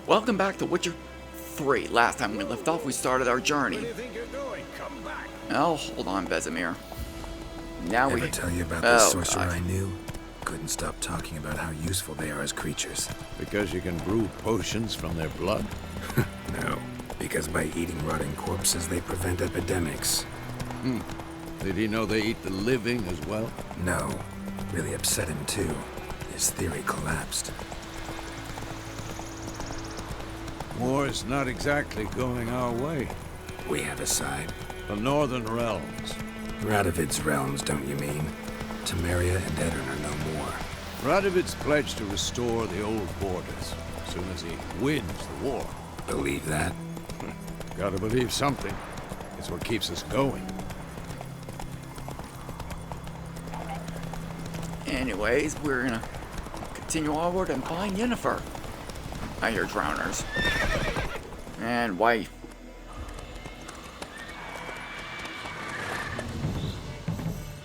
Welcome back to Witcher 3. Last time we left off, we started our journey. Where do you think you're going? Come back. Oh, hold on, Vesemir. Now Ever we... tell you about the sorcerer God. I knew? Couldn't stop talking about how useful they are as creatures. Because you can brew potions from their blood? No, because by eating rotting corpses, they prevent epidemics. Did he know they eat the living as well? No, really upset him too. His theory collapsed. War's not exactly going our way. We have a side. The Northern Realms. Radovid's realms, don't you mean? Temeria and Edirn are no more. Radovid's pledged to restore the old borders as soon as he wins the war. Believe that? Gotta believe something. It's what keeps us going. Anyways, we're gonna continue onward and find Yennefer. I hear drowners. And why?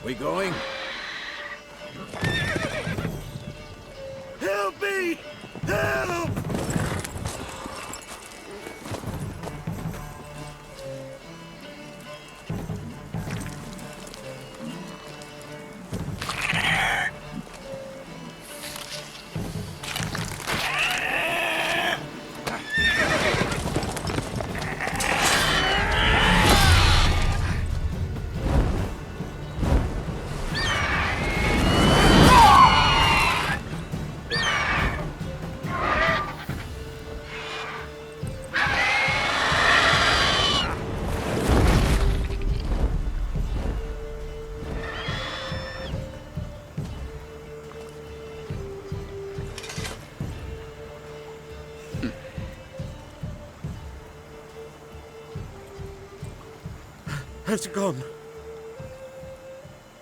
We going? Help me! Help! Has it gone?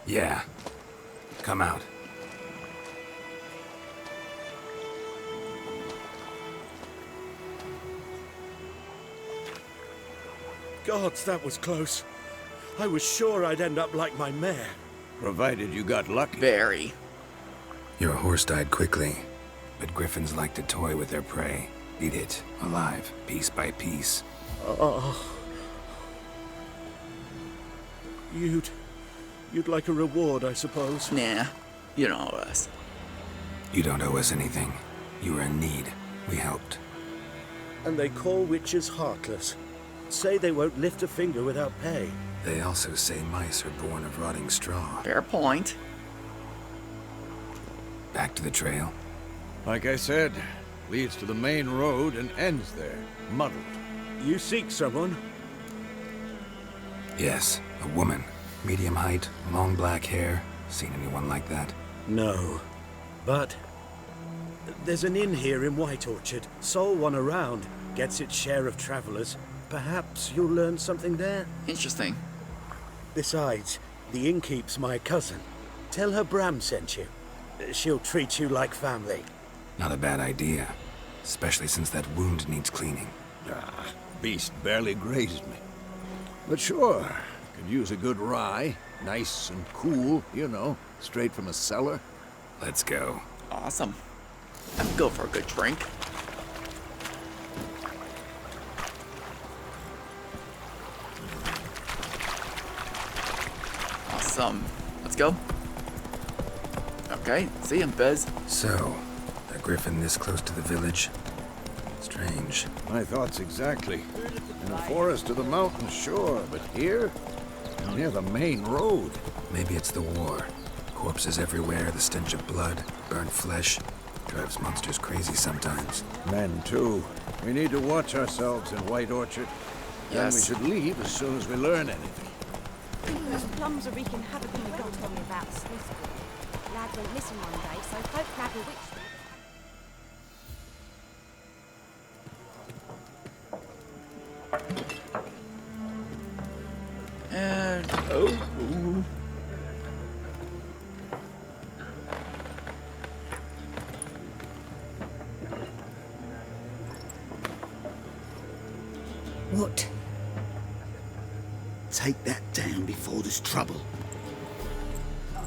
Yeah. Come out. Gods, that was close. I was sure I'd end up like my mare. Provided you got lucky. Very. Your horse died quickly, but griffins like to toy with their prey. Eat it, alive, piece by piece. You'd like a reward, I suppose. Nah, you don't know us. You don't owe us anything. You were in need. We helped. And they call witches heartless. Say they won't lift a finger without pay. They also say mice are born of rotting straw. Fair point. Back to the trail. Like I said, leads to the main road and ends there, muddled. You seek someone? Yes, a woman. Medium height, long black hair. Seen anyone like that? No. But there's an inn here in White Orchard. Sole one around. Gets its share of travelers. Perhaps you'll learn something there? Interesting. Besides, the innkeep's my cousin. Tell her Bram sent you. She'll treat you like family. Not a bad idea. Especially since that wound needs cleaning. Beast barely grazed me. But sure, could use a good rye. Nice and cool, you know, straight from a cellar. Let's go. Awesome. I'd go for a good drink. Awesome. Let's go. Okay, see him, Bez. So, a griffin this close to the village? Strange. My thoughts exactly. In the forest or the mountains, sure, but here? Near the main road. Maybe it's the war. Corpses everywhere, the stench of blood, burnt flesh. Drives monsters crazy sometimes. Men, too. We need to watch ourselves in White Orchard. Yes. And we should leave as soon as we learn anything. Those plums are wreaking havoc on the ground. Told me about the Smith school. Lad went missing one day, so folk nab a witch. And oh, What? Take that down before there's trouble.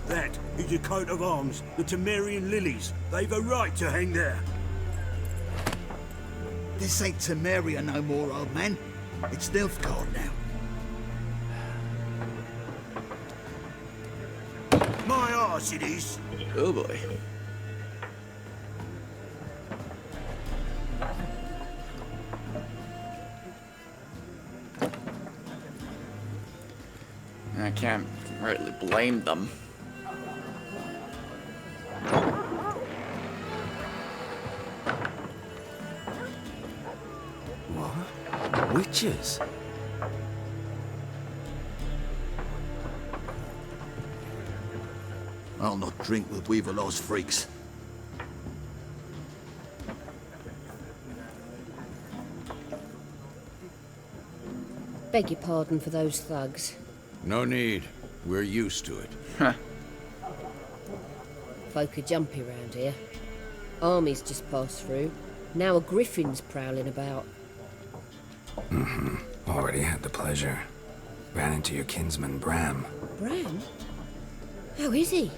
That is a coat of arms, the Temerian lilies. They've a right to hang there. This ain't Temeria no more, old man. It's Nilfgaard now. My arse it is. Oh boy. I can't rightly blame them. What? Witches? I'll not drink with Weaverlaw's freaks. Beg your pardon for those thugs. No need. We're used to it. Huh. Folk are jumpy round here. Armies just passed through. Now a griffin's prowling about. Already had the pleasure. Ran into your kinsman, Bram. Bram? How is he?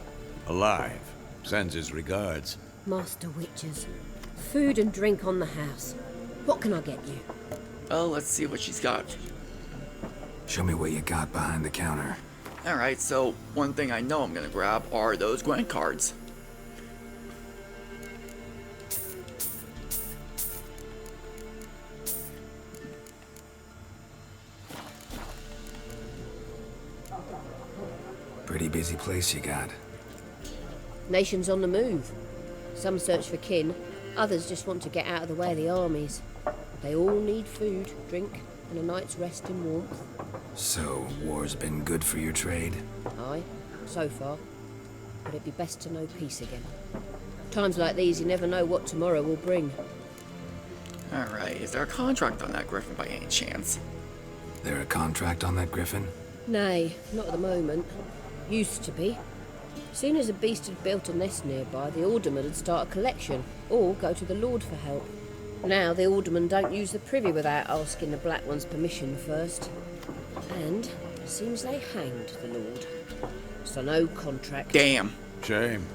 Alive. Sends his regards. Master witches. Food and drink on the house. What can I get you? Well, let's see what she's got. Show me what you got behind the counter. Alright, so one thing I know I'm gonna grab are those Gwent cards. Pretty busy place you got. Nations on the move. Some search for kin, others just want to get out of the way of the armies. They all need food, drink, and a night's rest in warmth. So, war's been good for your trade? Aye, so far. But it'd be best to know peace again. Times like these, you never know what tomorrow will bring. Alright, is there a contract on that griffin by any chance? There a contract on that griffin? Nay, not at the moment. Used to be. Soon as a beast had built a nest nearby, the alderman would start a collection, or go to the lord for help. Now the alderman don't use the privy without asking the Black One's permission first. And it seems they hanged the lord. So no contract. Damn. Shame.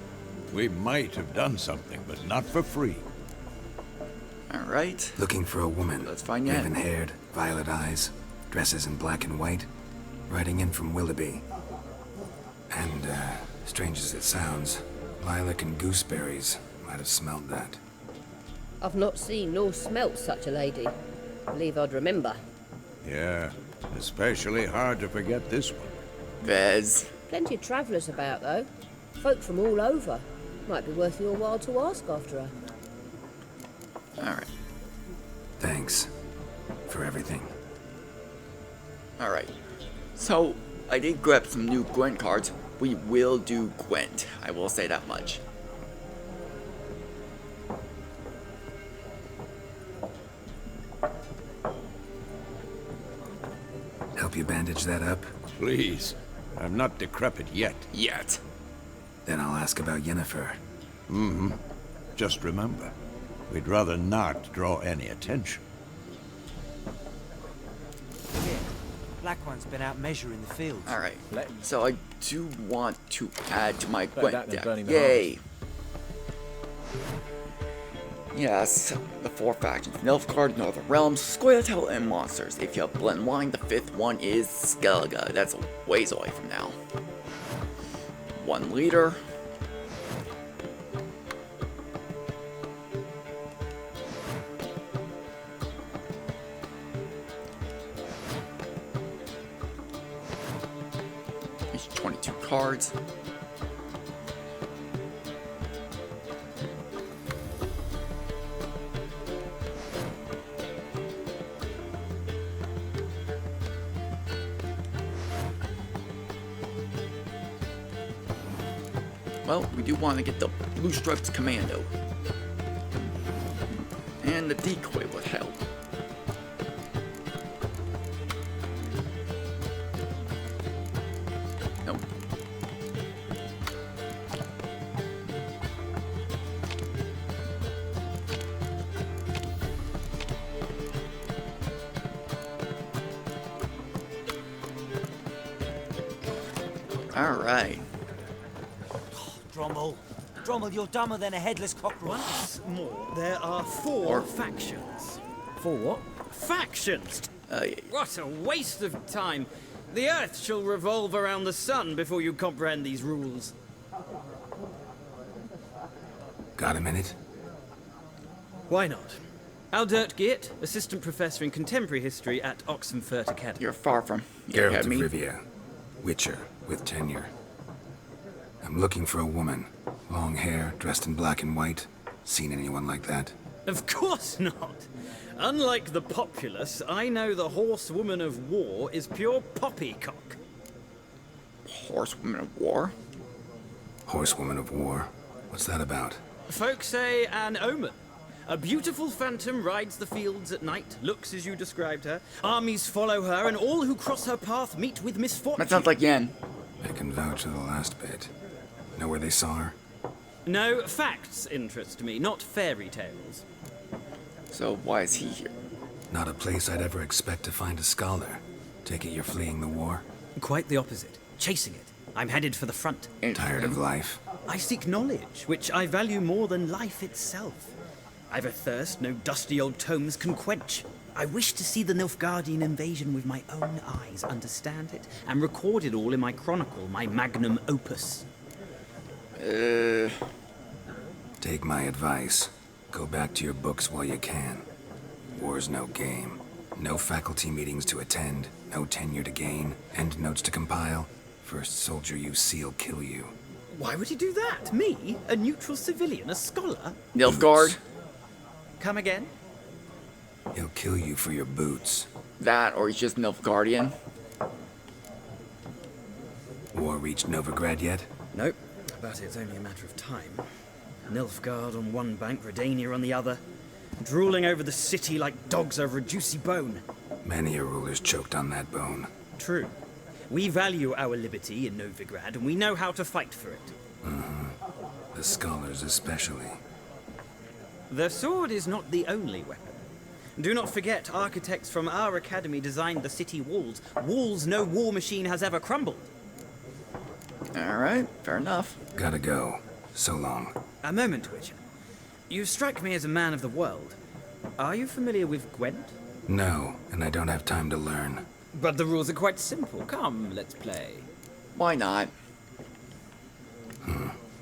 We might have done something, but not for free. Alright. Looking for a woman. Let's find Yen. Raven-haired, violet eyes, dresses in black and white. Riding in from Willoughby. And, strange as it sounds, lilac and gooseberries might have smelled that. I've not seen nor smelt such a lady. Believe I'd remember. Yeah, especially hard to forget this one. Vez. Plenty of travellers about, though. Folk from all over. Might be worth your while to ask after her. Alright. Thanks. For everything. Alright. So, I did grab some new Gwent cards. We will do Gwent. I will say that much. Help you bandage that up? Please. I'm not decrepit yet. Yet. Then I'll ask about Yennefer. Just remember, we'd rather not draw any attention. Black One's been out measuring the fields. Alright. So I do want to add to my Gwent that than deck. burning the Yay! Yes, the four factions: Nilfgaard, Northern Realms, Scoia'tael, and Monsters. If you have Blend Wine, the fifth one is Skellige. That's a ways away from now. One leader. It's 22 cards. Well, we do want to get the Blue Stripes Commando. And the decoy would help. Nope. Alright. Drommel, you're dumber than a headless cockroach. Once more, there are four factions. For what? Factions! Yeah. What a waste of time! The Earth shall revolve around the sun before you comprehend these rules. Got a minute? Why not? Aldert Geert, Assistant Professor in Contemporary History at Oxenfurt Academy. You're far from. Geralt of me. Rivia. Witcher, with tenure. I'm looking for a woman. Long hair, dressed in black and white. Seen anyone like that? Of course not! Unlike the populace, I know the horsewoman of war is pure poppycock. Horsewoman of War? Horsewoman of War? What's that about? Folk say an omen. A beautiful phantom rides the fields at night, looks as you described her. Armies follow her, and all who cross her path meet with misfortune. That sounds like Yen. I can vouch for the last bit. Know where they saw her? No, facts interest me, not fairy tales. So why is he here? Not a place I'd ever expect to find a scholar. Take it you're fleeing the war? Quite the opposite. Chasing it. I'm headed for the front. Tired of life? I seek knowledge, which I value more than life itself. I've a thirst no dusty old tomes can quench. I wish to see the Nilfgaardian invasion with my own eyes, understand it, and record it all in my chronicle, my magnum opus. Take my advice. Go back to your books while you can. War's no game. No faculty meetings to attend, no tenure to gain, end notes to compile. First soldier you see'll kill you. Why would he do that? Me? A neutral civilian? A scholar? Nilfgaard? Come again? He'll kill you for your boots. That, or he's just Nilfgaardian. War reached Novigrad yet? Nope, but it's only a matter of time. Nilfgaard on one bank, Redania on the other. Drooling over the city like dogs over a juicy bone. Many a ruler's choked on that bone. True. We value our liberty in Novigrad, and we know how to fight for it. The scholars especially. The sword is not the only weapon. Do not forget, architects from our academy designed the city walls. Walls no war machine has ever crumbled. Alright, fair enough. Gotta go. So long. A moment, Witcher. You strike me as a man of the world. Are you familiar with Gwent? No, and I don't have time to learn. But the rules are quite simple. Come, let's play. Why not?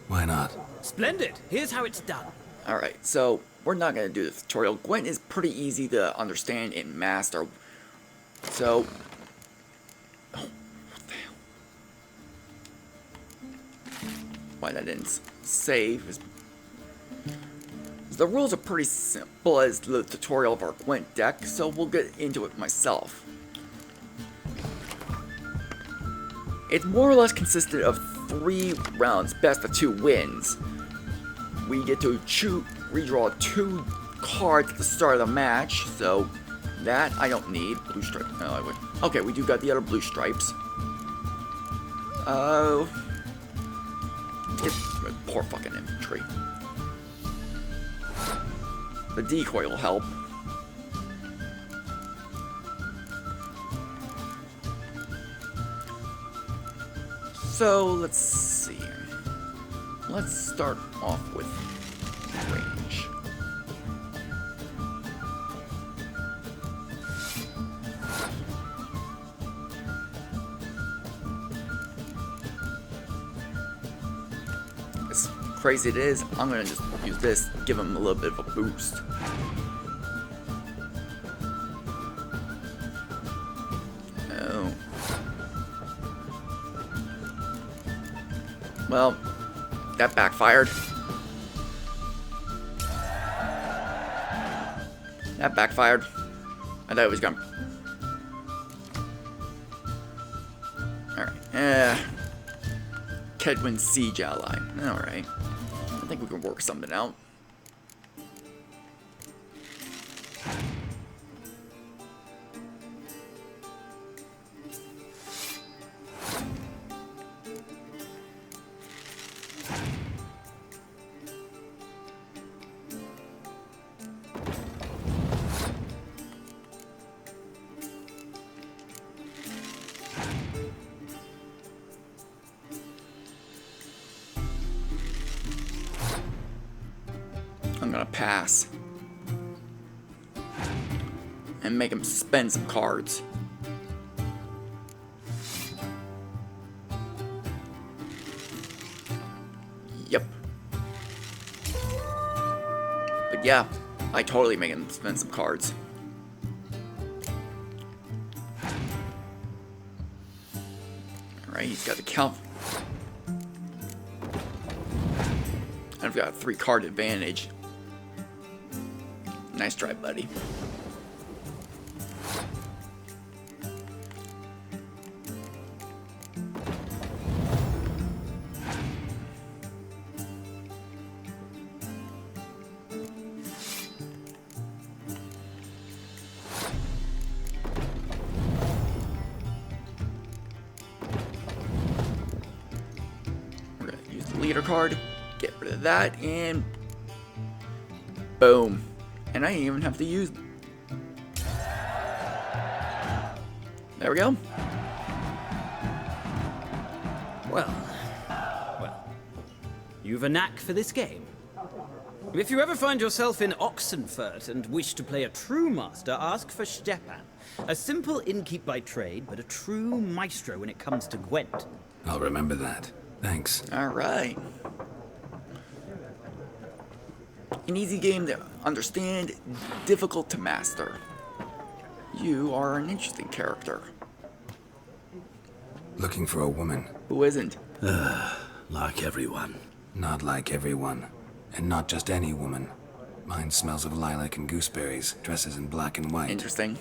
Why not? Splendid! Here's how it's done. Alright, so we're not going to do the tutorial. Gwent is pretty easy to understand and master. So... Oh, what the hell? Why that didn't save is... The rules are pretty simple as the tutorial of our Gwent deck, so we'll get into it myself. It more or less consisted of 3 rounds, best of 2 wins. We get to redraw 2 cards at the start of the match, so that I don't need. Blue stripe. No, I would. Okay, we do got the other blue stripes. Poor fucking infantry. The decoy will help. So, let's see. Let's start off with range. As crazy it is, I'm gonna just use this, give him a little bit of a boost. Oh. Well, that backfired. That backfired. I thought it was gonna... Alright, Kedwin Siege Ally. Alright. I think we can work something out. I'm gonna pass. and make him spend some cards. Yep. But yeah, I totally make him spend some cards. Alright, he's got the count. I've got a 3-card advantage. Nice try, buddy. We're gonna use the leader card, get rid of that, and boom. And I didn't even have to use... There we go. Well, you've a knack for this game. If you ever find yourself in Oxenfurt and wish to play a true master, ask for Stepan. A simple innkeep by trade, but a true maestro when it comes to Gwent. I'll remember that. Thanks. Alright. An easy game to understand, difficult to master. You are an interesting character. Looking for a woman. Who isn't? Like everyone. Not like everyone. And not just any woman. Mine smells of lilac and gooseberries, dresses in black and white. Interesting.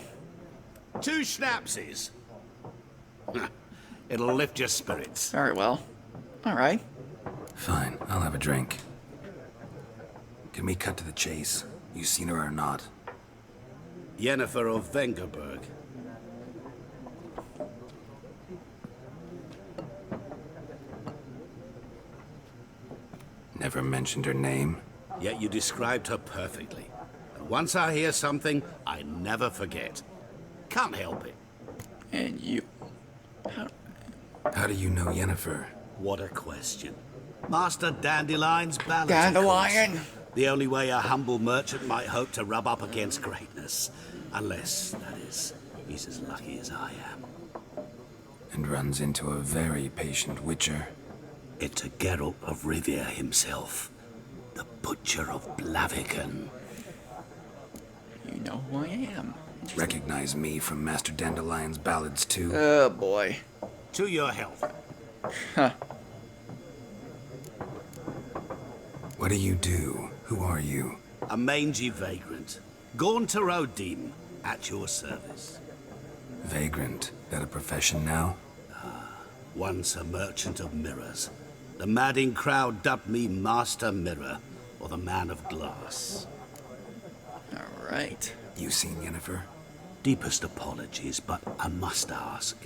2 schnapsies. It'll lift your spirits. Very well. Alright. Fine, I'll have a drink. Can we cut to the chase? You seen her or not? Yennefer of Vengerberg. Never mentioned her name. Yet you described her perfectly. And once I hear something, I never forget. Can't help it. And you... How do you know Yennefer? What a question. Master Dandelion's ballad. Dandelion! The only way a humble merchant might hope to rub up against greatness. Unless, that is, he's as lucky as I am. And runs into a very patient witcher. It's a Geralt of Rivia himself. The Butcher of Blaviken. You know who I am. Recognize me from Master Dandelion's ballads too? Oh boy. To your health. Huh. What do you do? Who are you? A mangy vagrant. Gone to Rodim, at your service. Vagrant. That a profession now? Once a merchant of mirrors. The madding crowd dubbed me Master Mirror, or the Man of Glass. Alright. You seen Yennefer? Deepest apologies, but I must ask.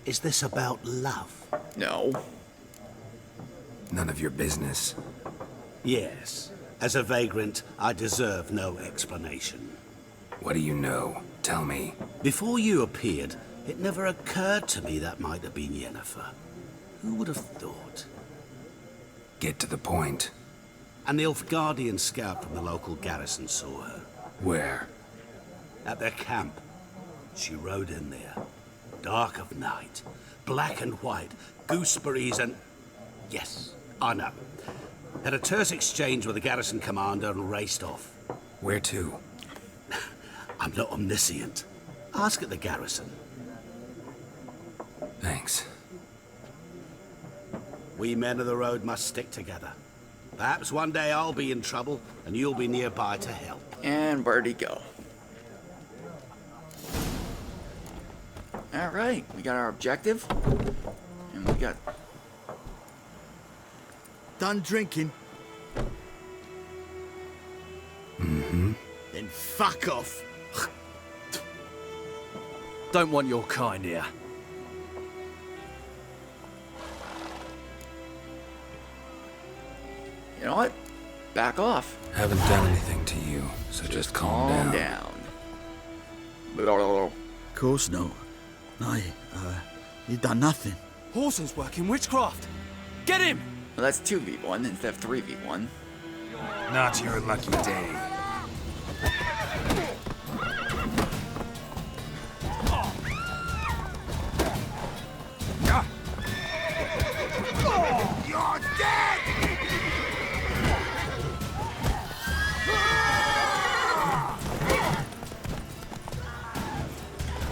Is this about love? No. None of your business. Yes. As a vagrant, I deserve no explanation. What do you know? Tell me. Before you appeared, it never occurred to me that might have been Yennefer. Who would have thought? Get to the point. A Nilfgaardian scout from the local garrison saw her. Where? At their camp. She rode in there. Dark of night. Black and white. Gooseberries and... Yes, I know. Had a terse exchange with the garrison commander and raced off. Where to? I'm not omniscient. Ask at the garrison. Thanks. We men of the road must stick together. Perhaps one day I'll be in trouble and you'll be nearby to help. And where'd he go? Alright, we got our objective. And we got... Done drinking? Mm-hmm. Then fuck off. Don't want your kind here. You know what? Back off. Haven't done anything to you, so just calm down. Down. Course no. You done nothing. Horsen's working witchcraft. Get him! Well, that's 2v1 instead of 3v1. Not your lucky day.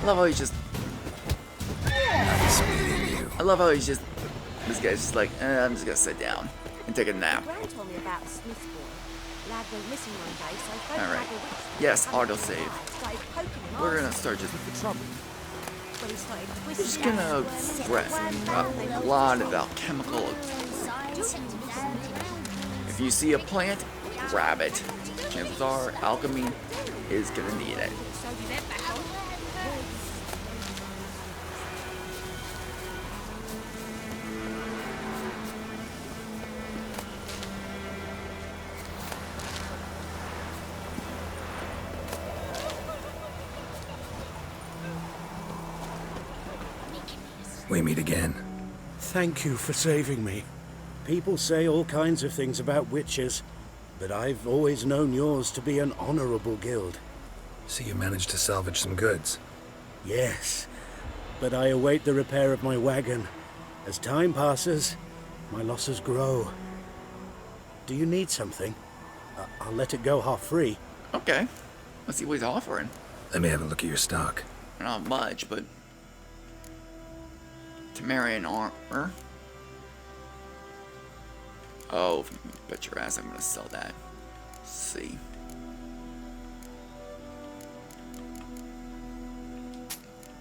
love how he's just. Nice meeting you. I love how he's just. This guy's just like, I'm just gonna sit down and take a nap. Gran told me about a Smith's boy. Lad went missing one day, so folk All right. had a witch Yes, under autosave. the fire, started poking him We're arse. gonna start just. When he started We're twisting just gonna threaten a lot of alchemical. If you see a plant, grab it. Chances are alchemy is gonna need it. We meet again. Thank you for saving me. People say all kinds of things about witches, but I've always known yours to be an honorable guild. So you managed to salvage some goods. Yes, but I await the repair of my wagon. As time passes, my losses grow. Do you need something? I'll let it go half-free. Okay. Let's see what he's offering. Let me have a look at your stock. Not much, but Temerian armor. Oh, bet your ass I'm gonna sell that. Let's see.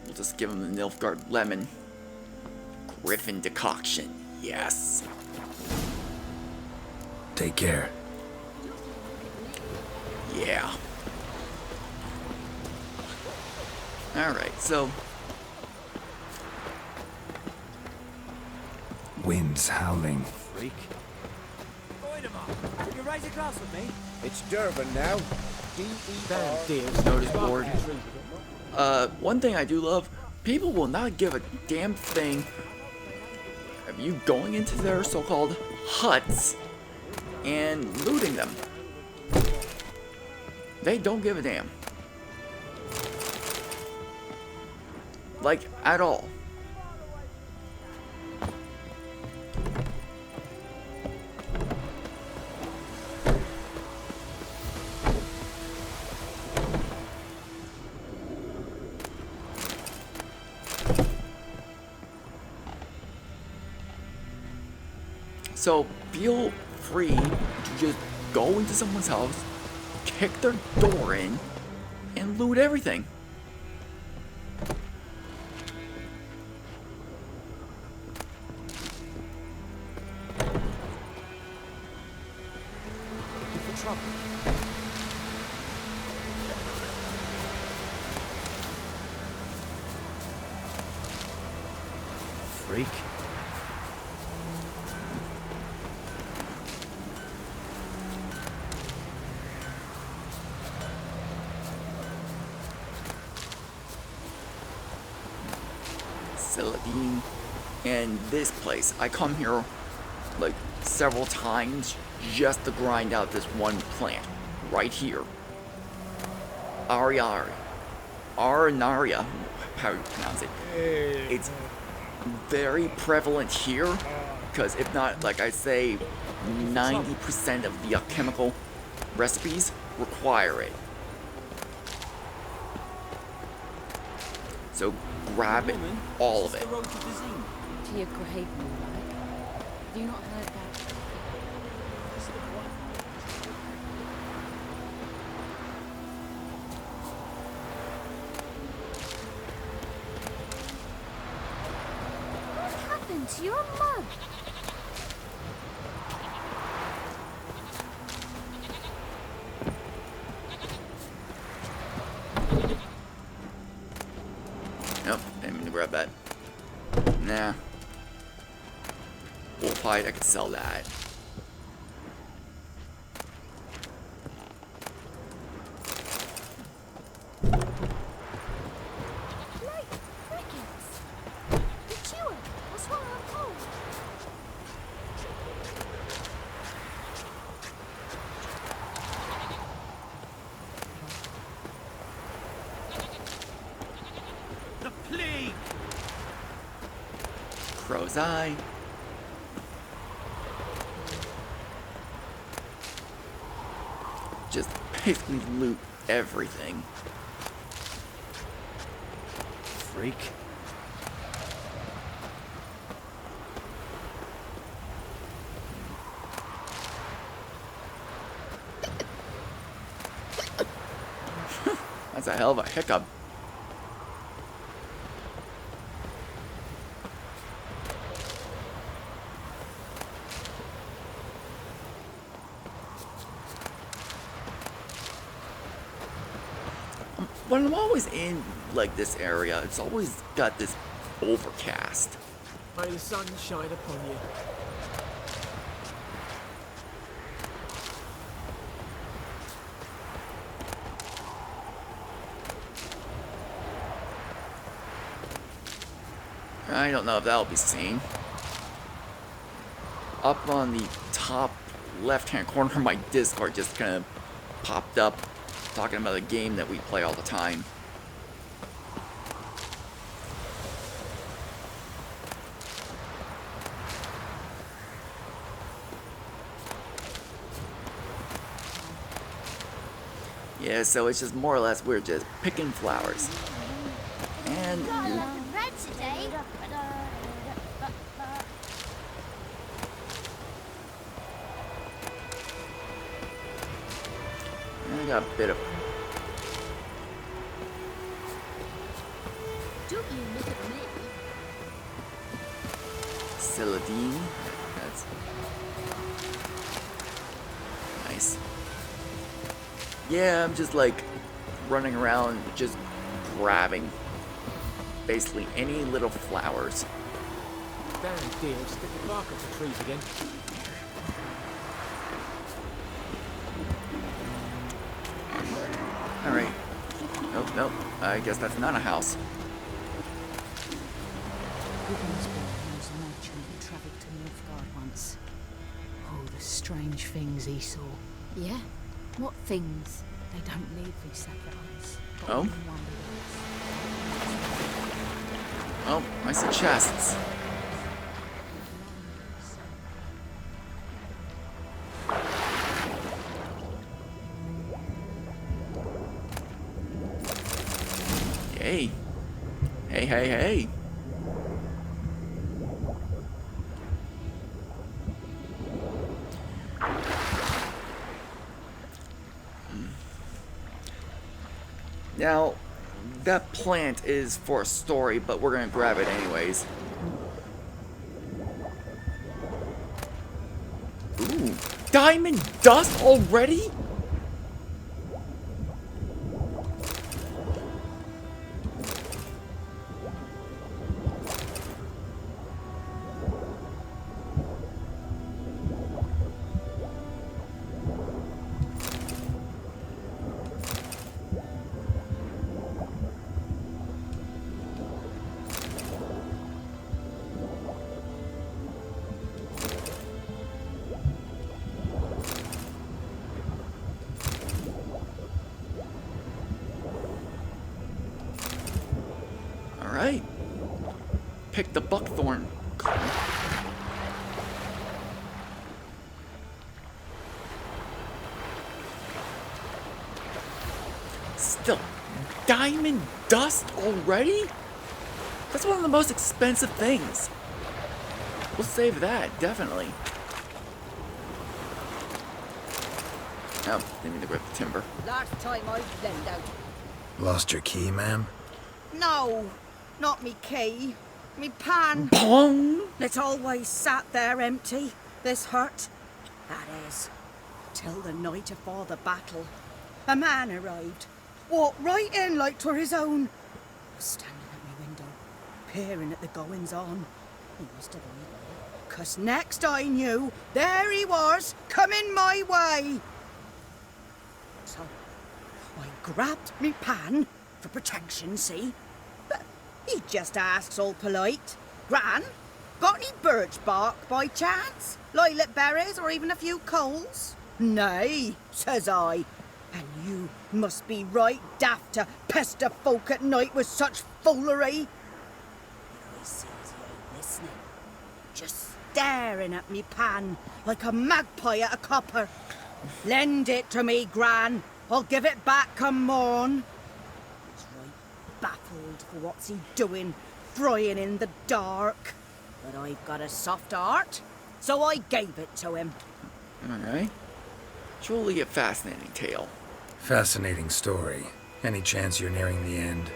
We'll just give him the Nilfgaard lemon. Griffin decoction. Yes. Take care. Yeah. Alright, so Wind's howling. Freak. Point 'em up. Can you raise a glass with me? It's Durban now. D-E-R. notice board. One thing I do love, people will not give a damn thing of you going into their so-called huts and looting them. They don't give a damn. Like, at all. So feel free to just go into someone's house, kick their door in, and loot everything. Looking for trouble. Freak. Celadine and this place. I come here like several times just to grind out this one plant right here. Ariari. Arnaria, how you pronounce it. It's very prevalent here because if not, like I say, 90% of the alchemical recipes require it. So grab it, all of it. To your grave, moonlight. Have you not heard that? What happened to your mug? Nope, didn't mean to grab that. Nah. Wolfhide, I could sell that. Like crickets. The chewer. What's wrong? I'm cold. The plague! Crow's Eye. Just basically loot everything. freak. That's a hell of a hiccup. When I'm always in, like, this area, it's always got this overcast. May the sun shine upon you. I don't know if that'll be seen. Up on the top left-hand corner of my Discord just kind of popped up talking about a game that we play all the time. Yeah, so it's just more or less we're just picking flowers. And Red today. I got a bit of Don't you look at me. Celadine. That's nice. Yeah, I'm just like running around just grabbing basically any little flowers. Damn dear, stick the bark off the trees again. Alright. Nope, nope. I guess that's not a house. Wigginsborough was a merchant who travelled to Nilfgaard once. Oh, the strange things he saw. Yeah? What things? They don't live in separate eyes. Oh? Oh, I see chests. Yay. Hey, hey, hey. Now, that plant is for a story, but we're gonna grab it anyways. Ooh, diamond dust already? Alright. Pick the buckthorn. Still, diamond dust already? That's one of the most expensive things. We'll save that, definitely. Oh, they need to grab the timber. Last time I lend out. Lost your key, ma'am? No, not me key. Me pan. Bong! It's always sat there empty, this hut. That is, till the night afore the battle. A man arrived, walked right in like 'twere his own. Was standing at my window, peering at the goings-on. He must have eyed, 'cause next I knew, there he was, coming my way. So, I grabbed me pan, for protection, see? But he just asks all polite, Gran, got any birch bark by chance? Lilac berries or even a few coals? Nay, says I. And you must be right daft to pester folk at night with such foolery. I sees he ain't listening, just staring at me pan like a magpie at a copper. Lend it to me, Gran. I'll give it back come morn. He's right. baffled for what's he doing, frying in the dark. But I've got a soft heart, so I gave it to him. Alright. Truly a fascinating tale. Fascinating story. Any chance you're nearing the end?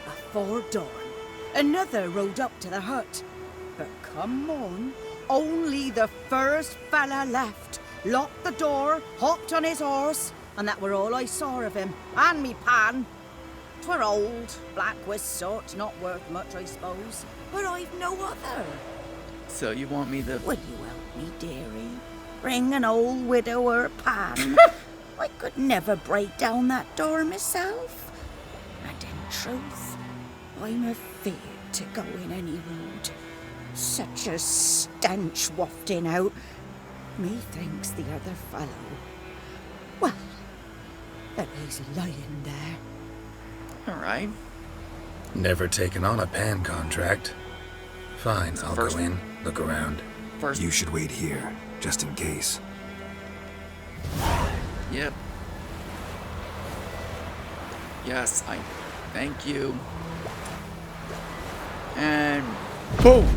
Before dawn, another rode up to the hut. But come on, only the first fella left. Locked the door, hopped on his horse, and that were all I saw of him, and me pan. 'Twere old, black with soot, not worth much, I suppose, but I've no other. So you want me to... Would you help me, dearie? Bring an old widower pan. I could never break down that door myself. And in truth, I'm afeard to go in any road. Such a stench wafting out. Methinks the other fellow. Well, that he's lying there. Alright. Never taken on a pan contract. Fine, I'll go First- in, look around. First... You should wait here, just in case. Yep. Yes, I... Thank you. And... Boom!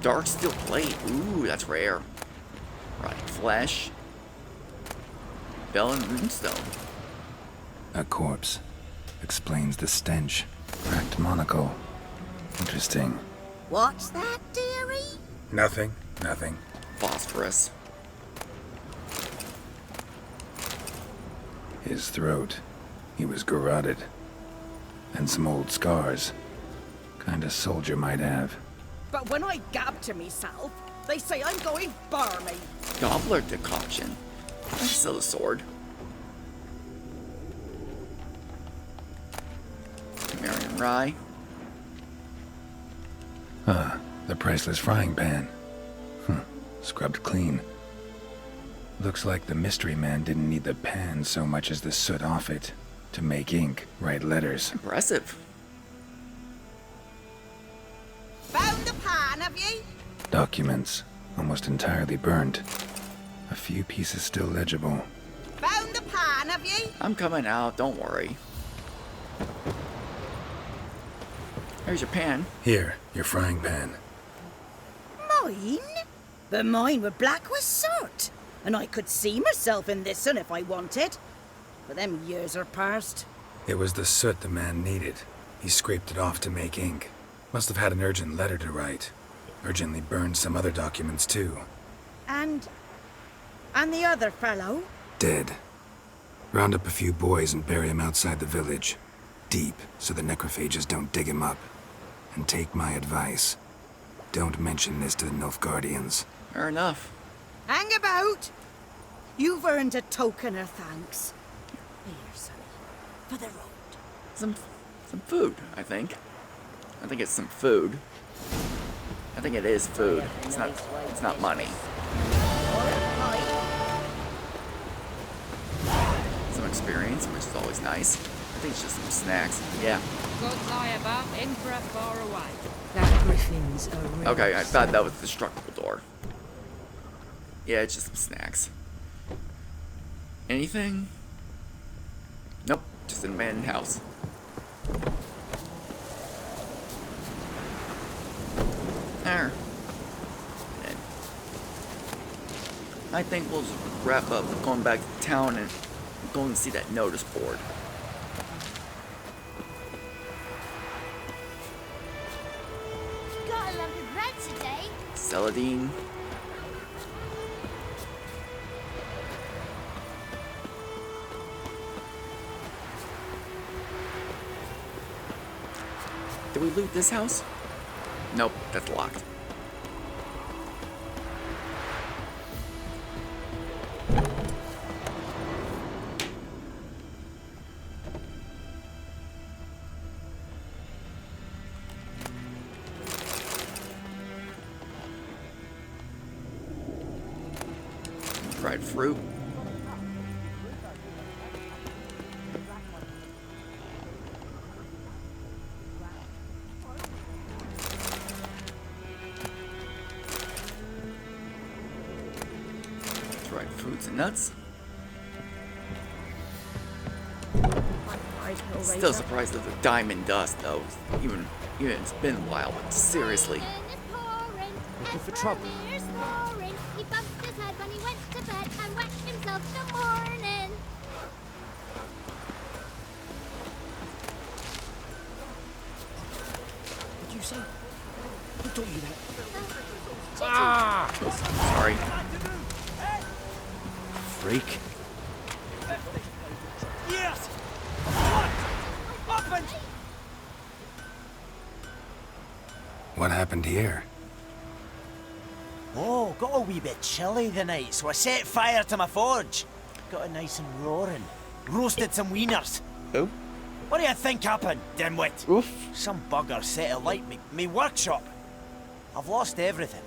Dark steel plate. Ooh, that's rare. Right, flesh. Bell and runestone. A corpse. Explains the stench. Cracked monocle. Interesting. What's that, dearie? Nothing. Phosphorus. His throat. He was garroted. And some old scars. Kind a soldier might have. But when I gab to myself, they say I'm going barmy. Gobbler decoction. That's still a sword. Marion Rye. The priceless frying pan. Scrubbed clean. Looks like the mystery man didn't need the pan so much as the soot off it. To make ink, write letters. Impressive. Found the pan, have ye? Documents. Almost entirely burnt. A few pieces still legible. Found the pan, have ye? I'm coming out, don't worry. Here's your pan. Here, your frying pan. Mine? But mine were black with soot. And I could see myself in this one if I wanted. But them years are past. It was the soot the man needed. He scraped it off to make ink. Must have had an urgent letter to write. Urgently burned some other documents too. And the other fellow? Dead. Round up a few boys and bury him outside the village. Deep, so the necrophages don't dig him up. And take my advice. Don't mention this to the Nilfgaardians. Fair enough. Hang about! You've earned a token of thanks. Here, sonny, for the road. Some food, I think. I think it's some food. I think it is food. It's not money. Some experience, which is always nice. I think it's just some snacks. Yeah. Gods lie about, Emperor far away. That griffin's a real Okay, I thought that was the destructible door. Yeah, it's just some snacks. Anything? Nope, just an abandoned house. There. And I think we'll just wrap up going back to town and going to see that notice board. Got a lump of bread today. Celadine. Did we loot this house? Nope, that's locked. Dried fruit. Dried fruits and nuts. Right, little Still razor. surprised at the diamond dust, though. Even it's been a while, but seriously. Looking for trouble? He bumped his head when he went to bed and whacked himself in the morning. Did you say? Who taught you that? Sorry. Freak. Yes! Open! What happened here? Oh, got a wee bit chilly the night, so I set fire to my forge. Got it nice and roaring. Roasted some wieners. Oh. What do you think happened, dimwit? Oof. Some bugger set alight me workshop. I've lost everything.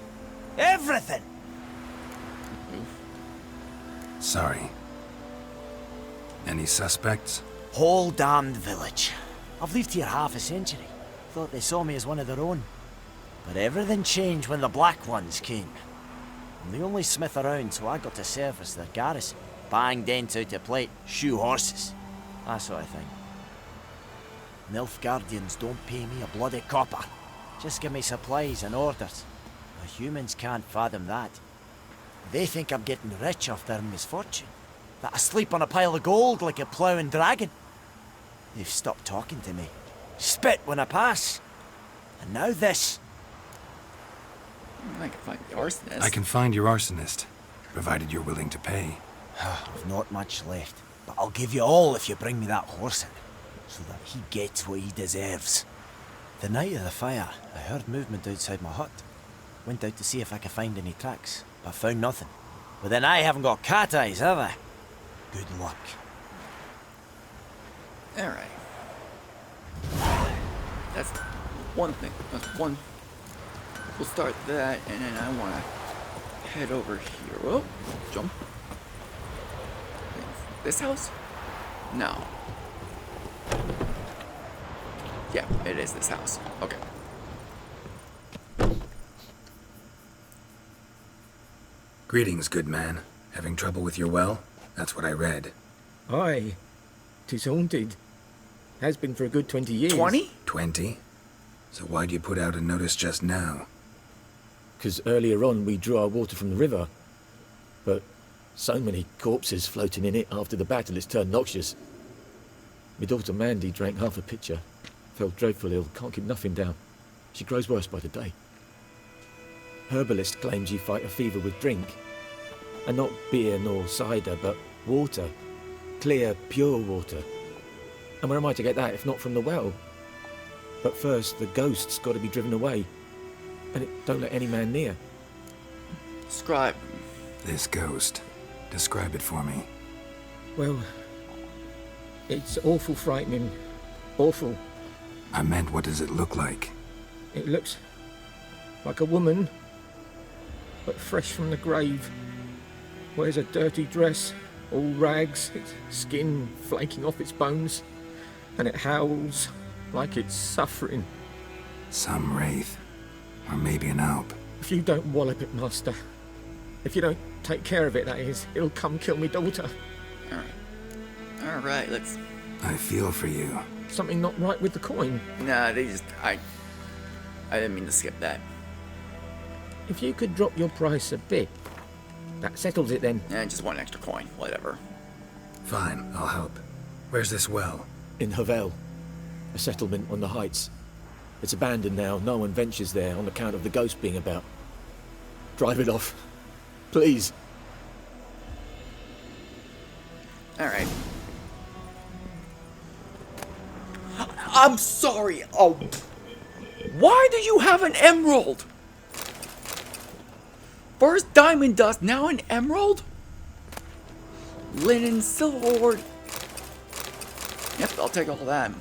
Everything! Sorry. Any suspects? Whole damned village. I've lived here half a century. Thought they saw me as one of their own. But everything changed when the Black Ones came. I'm the only smith around, so I got to service their garrison. Bang dents out of plate, shoe horses. That sort of thing. Nilfgaardians don't pay me a bloody copper. Just give me supplies and orders. The humans can't fathom that. They think I'm getting rich off their misfortune. That I sleep on a pile of gold like a ploughing dragon. They've stopped talking to me. Spit when I pass. And now this. I can find the arsonist. I can find your arsonist, provided you're willing to pay. I've not much left, but I'll give you all if you bring me that horse in, so that he gets what he deserves. The night of the fire, I heard movement outside my hut. Went out to see if I could find any tracks, but found nothing. But then I haven't got cat eyes, have I? Good luck. Alright. That's one thing. That's one. We'll start that, and then I want to head over here. Whoa, jump. This house? No. Yeah, it is this house. Okay. Greetings, good man. Having trouble with your well? That's what I read. Aye. 'Tis haunted. Has been for a good 20 years. 20? 20? So why do you put out a notice just now? 'Cause earlier on we drew our water from the river. But so many corpses floating in it after the battle it's turned noxious. My daughter Mandy drank half a pitcher. Fell dreadful ill, can't keep nothing down. She grows worse by the day. Herbalist claims you fight a fever with drink. And not beer nor cider, but water. Clear, pure water. And where am I to get that if not from the well? But first, the ghost's got to be driven away. And it don't let any man near. Scribe. This ghost. Describe it for me. Well, it's awful frightening. Awful. I meant, what does it look like? It looks like a woman, but fresh from the grave. Wears a dirty dress, all rags, its skin flaking off its bones, and it howls like it's suffering. Some wraith. Or maybe an alp. If you don't wallop it, master, if you don't take care of it, that is, it'll come kill me daughter. Alright, let's... I feel for you. Something not right with the coin. Nah, they just... I didn't mean to skip that. If you could drop your price a bit, that settles it then. Yeah, just one extra coin, whatever. Fine, I'll help. Where's this well? In Havel, a settlement on the heights. It's abandoned now, no one ventures there on account of the ghost being about. Drive it off. Please. Alright. I'm sorry. Oh. Why do you have an emerald? First diamond dust, now an emerald? Linen, silverwort. Yep, I'll take all that.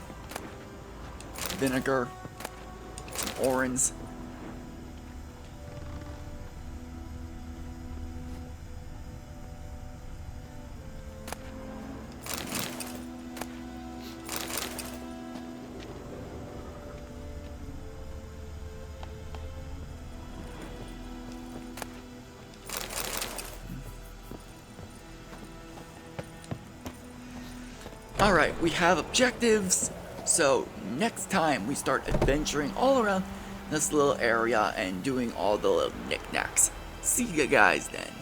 Vinegar. Some orange. Alright, we have objectives, so next time we start adventuring all around this little area and doing all the little knickknacks. See you guys then.